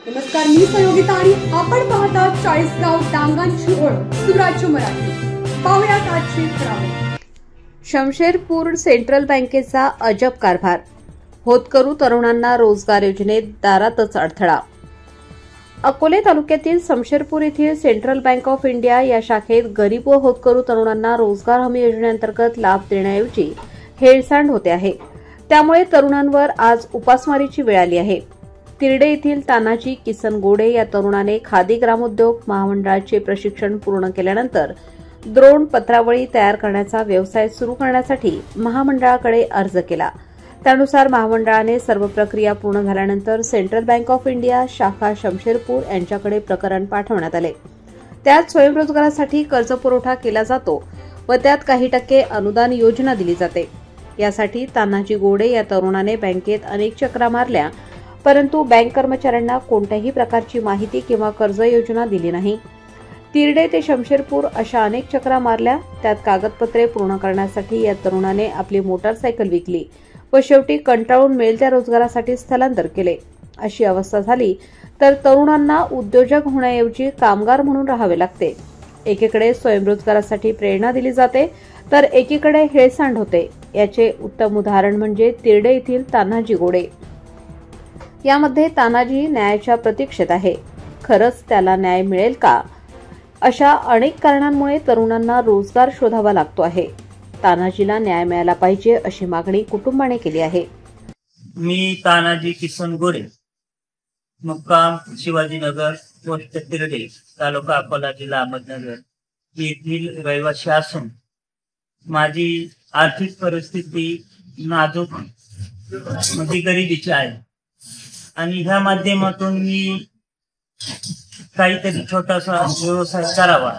नमस्कार, मी सहयोगिता आणि आपण पाहता 40 गाव डांगांची ओळख सुराज्य मराठी। पाहुयात आजची खबरं। शमशेरपूर सेंट्रल बँकेचा अजब कारभार, होतकरू तरुणांना रोजगार योजनेत दारातच अडथळा। अकोले तालुक्यातील शमशेरपूर येथील सेंट्रल बँक ऑफ इंडिया या शाखेत गरीब व होतकरू तरुणांना रोजगार हमी योजनेअंतर्गत लाभ देण्याऐवजी हेळसांड होते आहे। त्यामुळे तरुणांवर आज उपासमारीची वेळ आली आहे। तिरडे येथील तानाजी किसन गोडे या तरुणाने खादी ग्रामोद्योग महामंडळाचे प्रशिक्षण पूर्ण केल्यानंतर द्रोण पत्रावळी तयार करण्याचा व्यवसाय सुरू करण्यासाठी महामंडळाकडे अर्ज केला। त्यानुसार महामंडळाने सर्व प्रक्रिया पूर्ण झाल्यानंतर सेंट्रल बँक ऑफ इंडिया शाखा शमशेरपूर यांच्याकडे प्रकरण पाठवण्यात आले। त्यात स्वयंरोजगारासाठी कर्जपुरवठा केला जातो व त्यात काही टक्के अनुदान योजना दिली जाते। यासाठी तानाजी गोडे या तरुणाने बँकेत अनेक चक्रा मारल्या, परंतु बँक कर्मचाऱ्यांना कोणत्याही प्रकारची माहिती किंवा कर्ज योजना दिली नाही। तिरडे ते शमशेरपूर अशा अनेक चक्रा मारल्या, त्यात कागदपत्रे पूर्ण करण्यासाठी या तरुणाने आपली मोटारसायकल विकली व शेवटी कंटाळून मिळेल त्या रोजगारासाठी स्थलांतर केले। अशी अवस्था झाली तर तरुणांना उद्योजक होण्याऐवजी कामगार म्हणून राहावे लागते। एकीकडे स्वयंरोजगारासाठी प्रेरणा दिली जाते तर एकीकडे हेळसांड होते। याचे उत्तम उदाहरण म्हणजे तिरडे येथील तानाजी गोडे। यामध्ये तानाजी न्यायाच्या प्रतीक्षेत आहे। खरंच त्याला न्याय मिळेल का? अशा अनेक कारणांमुळे तरुणांना रोजगार शोधावा लागतो आहे। तानाजीला न्याय मिळाला पाहिजे अशी मागणी कुटुंबाने केली आहे। मी तानाजी किसन गोडे, मुक्काम शिवाजीनगर, पोस्ट तिरडे, तालुका अकोला, जिल्हा अहमदनगर येथील रहिवासी असून माझी आर्थिक परिस्थिती नाजूक म्हणजे गरिबीची आहे आणि ह्या माध्यमातून मी काहीतरी छोटासा व्यवसाय करावा,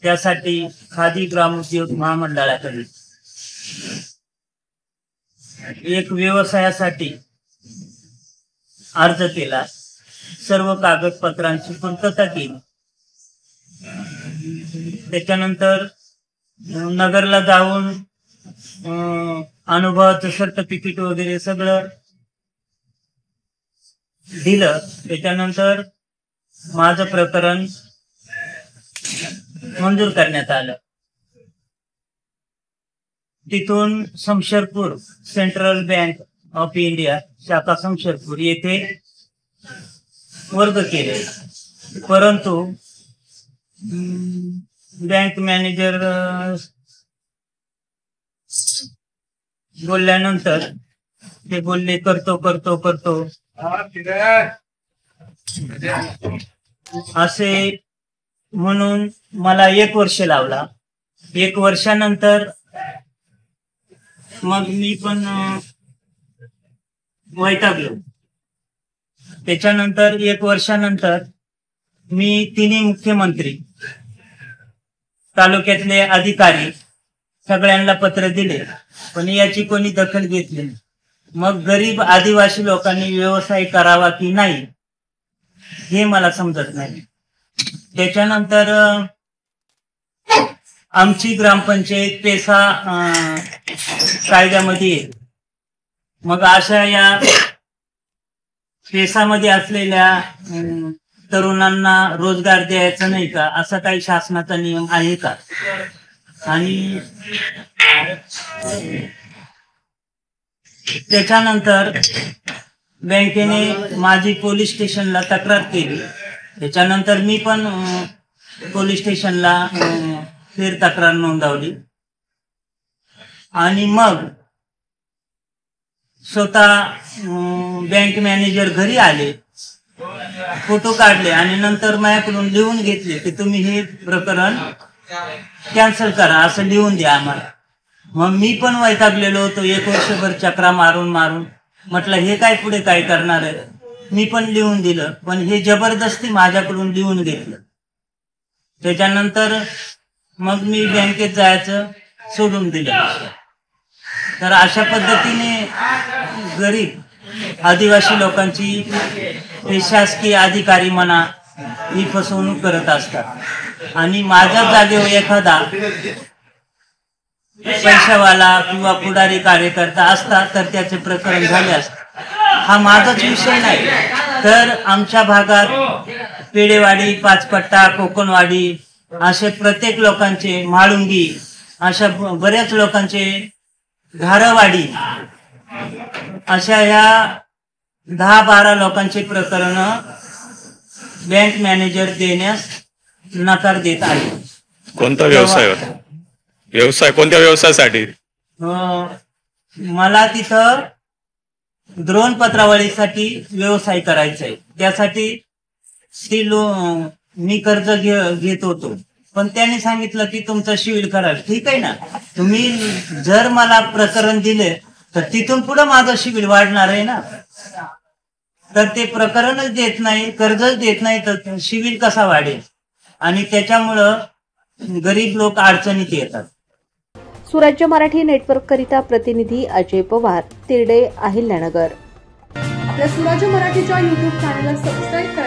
त्यासाठी खादी ग्रामोद्योग महामंडळाकडे एक व्यवसायासाठी अर्ज केला। सर्व कागदपत्रांची पूर्तता केली। त्याच्यानंतर नगरला जाऊन अनुभवाचं सर्टिफिकेट वगैरे सगळं दिलं। त्याच्यानंतर माझं प्रकरण मंजूर करण्यात आलं। तिथून शमशेरपूर सेंट्रल बँक ऑफ इंडिया शाखा शमशेरपूर येथे वर्ग केले, परंतु बँक मॅनेजर बोलल्यानंतर ते बोलले करतो करतो करतो असे म्हणून मला 1 वर्ष लावला। 1 वर्षानंतर मग मी पण वैतागलो। त्याच्यानंतर 1 वर्षानंतर मी तिन्ही मुख्यमंत्री, तालुक्यातले अधिकारी सगळ्यांना पत्र दिले, पण याची कोणी दखल घेतली नाही। मग गरीब आदिवासी लोकांनी व्यवसाय करावा की नाही हे मला समजत नाही। त्याच्यानंतर आमची ग्रामपंचायत पेसा कायद्यामध्ये येईल। मग अशा या पेसामध्ये असलेल्या तरुणांना रोजगार द्यायचा नाही का, असा काही शासनाचा नियम आहे का? आणि त्याच्यानंतर बँकेने माझी पोलीस स्टेशनला तक्रार केली। त्याच्यानंतर मी पण पोलीस स्टेशनला फेर तक्रार नोंदवली आणि मग स्वतः बँक मॅनेजर घरी आले, फोटो काढले आणि नंतर माझ्याकडून लिहून घेतले की तुम्ही हे प्रकरण कॅन्सल करा, असं लिहून द्या आम्हाला। मग मी पण वैतागलेलो होतो। 1 वर्षभर चक्रा मारून म्हटलं हे काय पुढे काय करणार आहे। मी पण लिहून दिलं, पण हे जबरदस्ती माझ्याकडून लिहून घेतलं। त्याच्यानंतर मग मी बँकेत जायचं सोडून दिलं। तर अशा पद्धतीने गरीब आदिवासी लोकांची शासकीय अधिकारी म्हणा ही फसवणूक करत असतात आणि माझ्या जागेवर एखादा पैशावाला किंवा पुढारी कार्यकर्ता असता तर त्याचे प्रकरण झाले असते। हा माझाच विषय नाही, तर आमच्या भागात पेडेवाडी, पाचपट्टा, कोकणवाडी असे प्रत्येक लोकांचे, माळुंगी अशा बऱ्याच लोकांचे, घारवाडी अशा या 10-12 लोकांचे प्रकरण बँक मॅनेजर देण्यास नकार देत आहे. कोणता व्यवसाय होता? व्यवसाय कोणत्या व्यवसायासाठी? मला तिथं द्रोण पत्रावळीसाठी व्यवसाय करायचा आहे. त्यासाठी मी कर्ज घेत होतो, पण त्यांनी सांगितलं की तुमचं सिव्हिल करा. ठीक आहे ना, तुम्ही जर मला प्रकरण दिले तर तिथून पुढे माझं सिव्हिल वाढणार आहे ना. तर ते प्रकरणच देत नाही, कर्जच देत नाही, तर सिव्हिल कसा वाढेल? आणि त्याच्यामुळं गरीब लोक अडचणीत येतात. सुराज्य मराठी नेटवर्क करिता प्रतिनिधी अजय पवार, तिरडे, अहिल्यानगर. आपल्या सुराज्य मराठीच्या YouTube चॅनलला सबस्क्राईब करा.